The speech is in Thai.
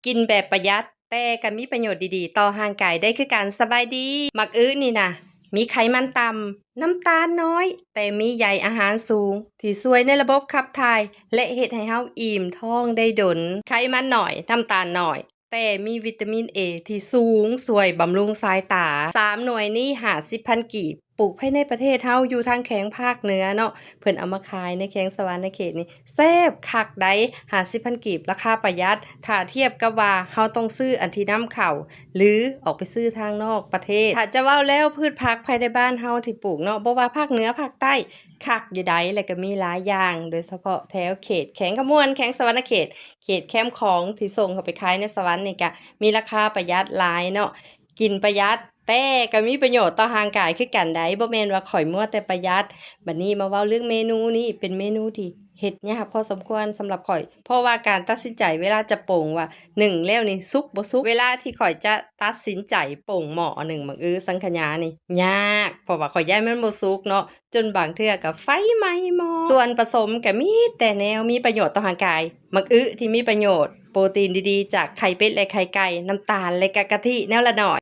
กินแบบประหยัดแต่ก็มีประโยชน์ดีๆต่อร่างกายได้คือกันสบายดีมักอื้อนี่นะมีไขมันต่ำน้ำตาลน้อยแต่มีใยอาหารสูงที่ช่วยในระบบขับถ่ายและเฮ็ดให้เฮาอิ่มท้องได้ดนไขมันน้อยน้ำตาลน้อยแต่มีวิตามินเอที่สูงช่วยบำรุงสายตา3หน่วยนี้50,000กีบปลูกภายในประเทศเฮาอยู่ทางแขวงภาคเหนือเนาะเพิ่นเอามาขายในแขวงสะหวรรณเขตนี่แซ่บคักได้50,000กีบราคาประหยัดถ้าเทียบกับว่าเฮาต้องซื้ออันที่นำเข้าหรือออกไปซื้อทางนอกประเทศถ้าจะเว้าแล้วพืชผักภายในบ้านเฮาที่ปลูกเนาะบ่ว่าภาคเหนือภาคใต้คักอยู่ใดแล้วก็มีหลายอย่างโดยเฉพาะแถวเขตแขวงขมวนแขวงสะหวรรณเขตแคมป์ของที่ส่งเข้าไปขายในสวรรค์นี่ก็มีราคาประหยัดหลายเนาะ กินประหยัดแต่ก็มีประโยชน์ต่อร่างกายคือกันได้บ่แม่นว่าข้อยมัวแต่ประหยัดบัดนี้มาเว้าเรื่องเมนูนี้เป็นเมนูที่เฮ็ดยากพอสมควรสำหรับข้อยเพราะว่าการตัดสินใจเวลาจะโป่งว่านึ่งแล้วนี่สุกบ่สุกเวลาที่ข้อยจะตัดสินใจโป่งหม้อหนึ่งบักอื้อสังขยานี่ยากเพราะว่าข้อยย้านมันบ่สุกเนาะจนบางเทื่อก็ไฟไหม้หม้อส่วนผสมก็มีแต่แนวมีประโยชน์ต่อร่างกายบักอื้อที่มีประโยชน์โปรตีนดีๆจากไข่เป็ดและไข่ไก่น้ำตาลและก็กะทิแนวละน้อย